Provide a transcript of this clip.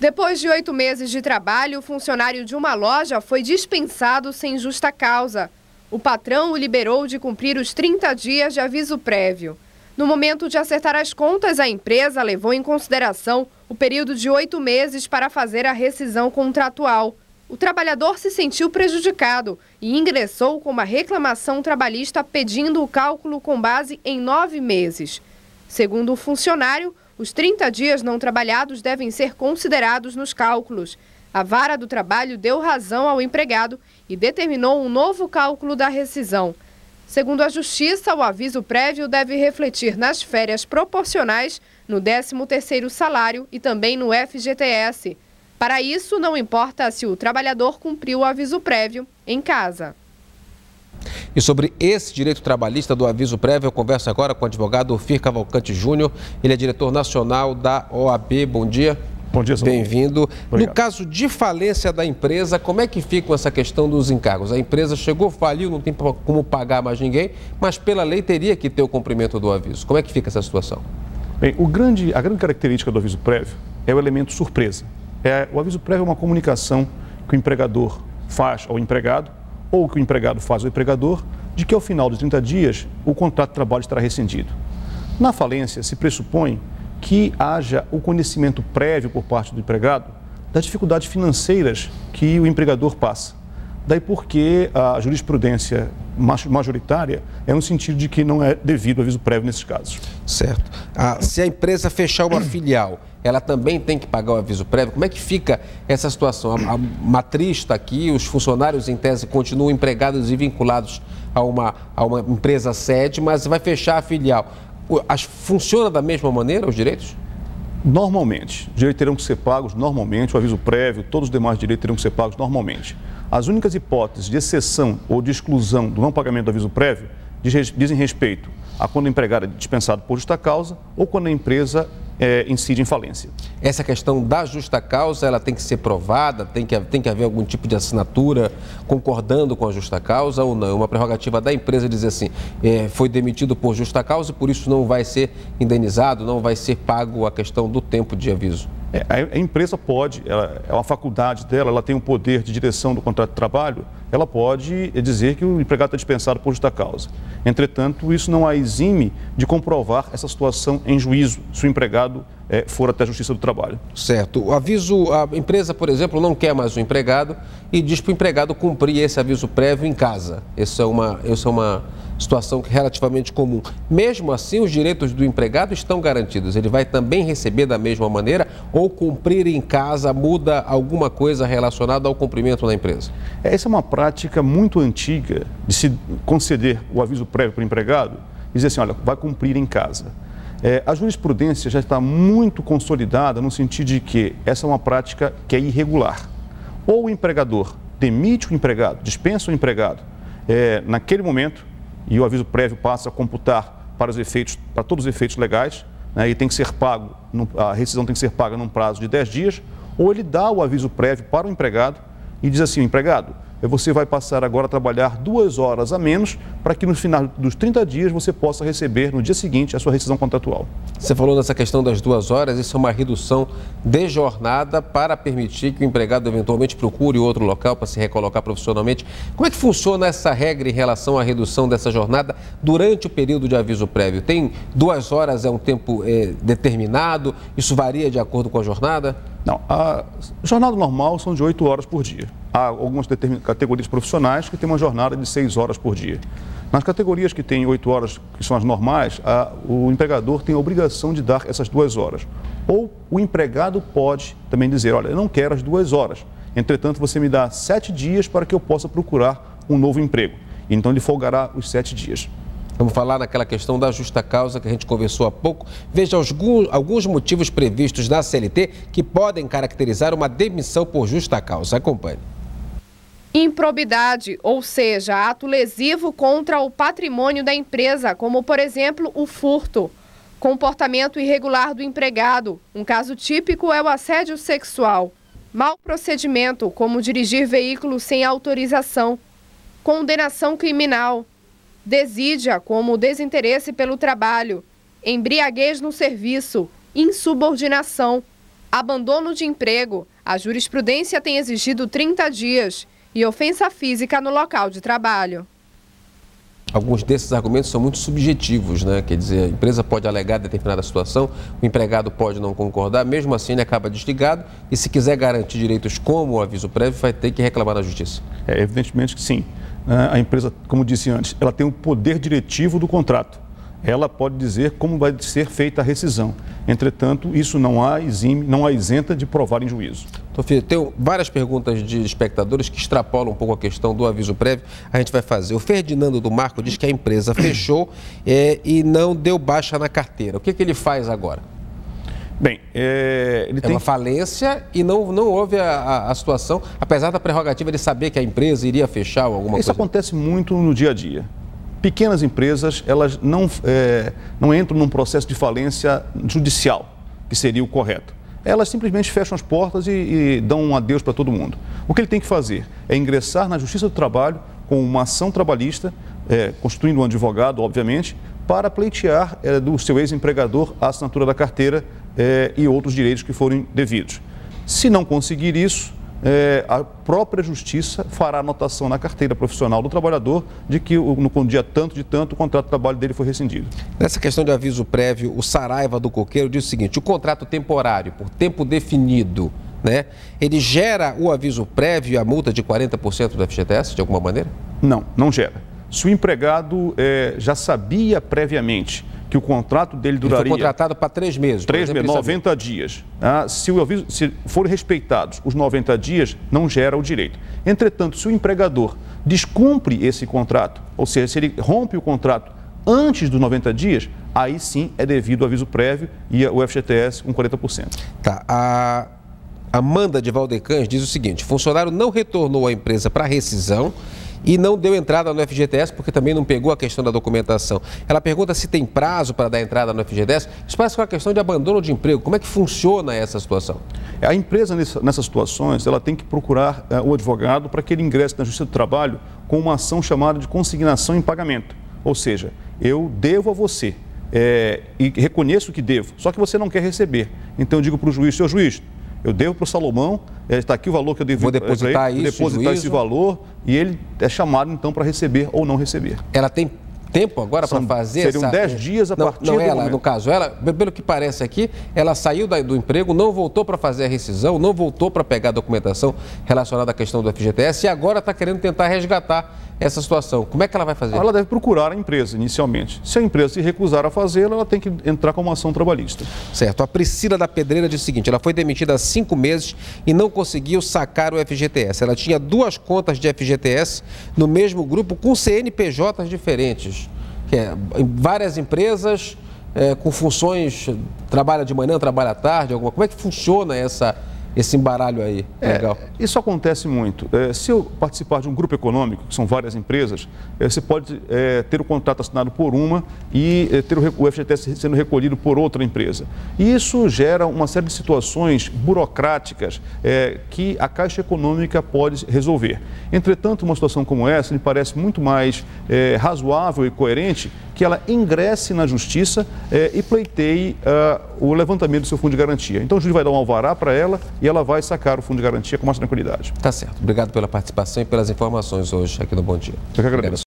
Depois de 8 meses de trabalho, o funcionário de uma loja foi dispensado sem justa causa. O patrão o liberou de cumprir os 30 dias de aviso prévio. No momento de acertar as contas, a empresa levou em consideração o período de 8 meses para fazer a rescisão contratual. O trabalhador se sentiu prejudicado e ingressou com uma reclamação trabalhista pedindo o cálculo com base em 9 meses. Segundo o funcionário, os 30 dias não trabalhados devem ser considerados nos cálculos. A Vara do Trabalho deu razão ao empregado e determinou um novo cálculo da rescisão. Segundo a Justiça, o aviso prévio deve refletir nas férias proporcionais, no 13º salário e também no FGTS. Para isso, não importa se o trabalhador cumpriu o aviso prévio em casa. E sobre esse direito trabalhista do aviso prévio, eu converso agora com o advogado Ofir Cavalcante Júnior. Ele é diretor nacional da OAB. Bom dia. Bom dia, senhor. Bem-vindo. Obrigado. No caso de falência da empresa, como é que fica essa questão dos encargos? A empresa chegou, faliu, não tem como pagar mais ninguém, mas pela lei teria que ter o cumprimento do aviso. Como é que fica essa situação? Bem, a grande característica do aviso prévio é o elemento surpresa. O aviso prévio é uma comunicação que o empregador faz ao empregado ou que o empregado faz ao empregador de que ao final de 30 dias o contrato de trabalho estará rescindido. Na falência se pressupõe que haja o conhecimento prévio por parte do empregado das dificuldades financeiras que o empregador passa. Daí porque a jurisprudência majoritária é no sentido de que não é devido aviso prévio nesses casos. Certo. Se a empresa fechar uma filial, ela também tem que pagar o aviso prévio? Como é que fica essa situação? A matriz está aqui, os funcionários, em tese, continuam empregados e vinculados a uma empresa sede, mas vai fechar a filial. Funciona da mesma maneira os direitos? Normalmente. Os direitos terão que ser pagos normalmente, o aviso prévio, todos os demais direitos terão que ser pagos normalmente. As únicas hipóteses de exceção ou de exclusão do não pagamento do aviso prévio dizem respeito a quando o empregado é dispensado por justa causa ou quando a empresa incide em falência. Essa questão da justa causa, ela tem que ser provada, tem que haver algum tipo de assinatura concordando com a justa causa ou não? É uma prerrogativa da empresa dizer assim, foi demitido por justa causa e por isso não vai ser indenizado, não vai ser pago a questão do tempo de aviso. A empresa pode, é uma faculdade dela, ela tem o poder de direção do contrato de trabalho, ela pode dizer que o empregado está dispensado por justa causa. Entretanto, isso não a exime de comprovar essa situação em juízo, se o empregado for até a Justiça do Trabalho. Certo. O aviso, a empresa, por exemplo, não quer mais o empregado e diz para o empregado cumprir esse aviso prévio em casa. Essa é uma situação relativamente comum. Mesmo assim, os direitos do empregado estão garantidos. Ele vai também receber da mesma maneira ou cumprir em casa muda alguma coisa relacionada ao cumprimento da empresa? Essa é uma prática muito antiga de se conceder o aviso prévio para o empregado e dizer assim, olha, vai cumprir em casa. A jurisprudência já está muito consolidada no sentido de que essa é uma prática que é irregular. Ou o empregador demite o empregado, dispensa o empregado naquele momento e o aviso prévio passa a computar para todos os efeitos legais, né, e tem que ser pago, a rescisão tem que ser paga num prazo de 10 dias, ou ele dá o aviso prévio para o empregado e diz assim, empregado, você vai passar agora a trabalhar 2 horas a menos para que no final dos 30 dias você possa receber no dia seguinte a sua rescisão contratual. Você falou nessa questão das 2 horas, isso é uma redução de jornada para permitir que o empregado eventualmente procure outro local para se recolocar profissionalmente. Como é que funciona essa regra em relação à redução dessa jornada durante o período de aviso prévio? Tem 2 horas, é um tempo determinado? Isso varia de acordo com a jornada? Não, a jornada normal são de 8 horas por dia. Há algumas categorias profissionais que têm uma jornada de 6 horas por dia. Nas categorias que têm 8 horas, que são as normais, o empregador tem a obrigação de dar essas 2 horas. Ou o empregado pode também dizer, olha, eu não quero as 2 horas, entretanto você me dá 7 dias para que eu possa procurar um novo emprego. Então ele folgará os 7 dias. Vamos falar naquela questão da justa causa que a gente conversou há pouco. Veja alguns motivos previstos na CLT que podem caracterizar uma demissão por justa causa. Acompanhe. Improbidade, ou seja, ato lesivo contra o patrimônio da empresa, como, por exemplo, o furto. Comportamento irregular do empregado. Um caso típico é o assédio sexual. Mau procedimento, como dirigir veículo sem autorização. Condenação criminal. Desídia, como desinteresse pelo trabalho, embriaguez no serviço, insubordinação, Abandono de emprego. A jurisprudência tem exigido 30 dias e ofensa física no local de trabalho. Alguns desses argumentos são muito subjetivos, né? Quer dizer, a empresa pode alegar determinada situação, o empregado pode não concordar, mesmo assim ele acaba desligado e se quiser garantir direitos como o aviso prévio, vai ter que reclamar na justiça. Evidentemente que sim. A empresa, como disse antes, ela tem o poder diretivo do contrato. Ela pode dizer como vai ser feita a rescisão. Entretanto, isso não a isenta de provar em juízo. Tofia, tem várias perguntas de espectadores que extrapolam um pouco a questão do aviso prévio. A gente vai fazer. O Ferdinando do Marco diz que a empresa fechou e não deu baixa na carteira. O que ele faz agora? Bem, ele tem uma falência e não houve a situação, apesar da prerrogativa de saber que a empresa iria fechar ou alguma coisa. Isso acontece muito no dia a dia. Pequenas empresas, elas não entram num processo de falência judicial, que seria o correto. Elas simplesmente fecham as portas e dão um adeus para todo mundo. O que ele tem que fazer é ingressar na Justiça do Trabalho com uma ação trabalhista, constituindo um advogado, obviamente, para pleitear do seu ex-empregador a assinatura da carteira e outros direitos que forem devidos. Se não conseguir isso, a própria Justiça fará anotação na carteira profissional do trabalhador de que no dia tanto de tanto o contrato de trabalho dele foi rescindido. Nessa questão de aviso prévio, o Saraiva do Coqueiro diz o seguinte: o contrato temporário por tempo definido, né, ele gera o aviso prévio e a multa de 40% do FGTS de alguma maneira? Não gera. Se o empregado já sabia previamente que o contrato dele duraria... Ele foi contratado para 3 meses. 3 meses, 90 dias. Se forem respeitados os 90 dias, não gera o direito. Entretanto, se o empregador descumpre esse contrato, ou seja, se ele rompe o contrato antes dos 90 dias, aí sim é devido ao aviso prévio e o FGTS com 40%. Tá. A Amanda de Valdecães diz o seguinte: funcionário não retornou à empresa para rescisão e não deu entrada no FGTS porque também não pegou a questão da documentação. Ela pergunta se tem prazo para dar entrada no FGTS. Isso parece que é uma questão de abandono de emprego. Como é que funciona essa situação? A empresa, nessas situações, ela tem que procurar o advogado para que ele ingresse na Justiça do Trabalho com uma ação chamada de consignação em pagamento. Ou seja, eu devo a você e reconheço que devo, só que você não quer receber. Então eu digo para o juiz: seu juiz, eu devo para o Salomão, está aqui o valor que eu devo. Vou depositar ele, depositar esse valor e ele é chamado então para receber ou não receber. Ela tem tempo agora para fazer seriam essa... 10 dias a partir do momento. No caso, ela, pelo que parece aqui, ela saiu do emprego, não voltou para fazer a rescisão, não voltou para pegar a documentação relacionada à questão do FGTS e agora está querendo tentar resgatar essa situação. Como é que ela vai fazer? Ela deve procurar a empresa inicialmente. Se a empresa se recusar a fazê-la, ela tem que entrar com uma ação trabalhista. Certo. A Priscila da Pedreira diz o seguinte: ela foi demitida há 5 meses e não conseguiu sacar o FGTS. Ela tinha 2 contas de FGTS no mesmo grupo com CNPJs diferentes. Em várias empresas com funções, trabalha de manhã, trabalha à tarde, alguma. Como é que funciona esse embaralho aí? Legal. Isso acontece muito. Se eu participar de um grupo econômico, que são várias empresas, você pode ter o contrato assinado por uma e ter o FGTS sendo recolhido por outra empresa. E isso gera uma série de situações burocráticas que a Caixa Econômica pode resolver. Entretanto, uma situação como essa me parece muito mais razoável e coerente que ela ingresse na Justiça e pleiteie o levantamento do seu fundo de garantia. Então o juiz vai dar um alvará para ela e ela vai sacar o fundo de garantia com mais tranquilidade. Tá certo. Obrigado pela participação e pelas informações hoje aqui no Bom Dia. Eu que agradeço.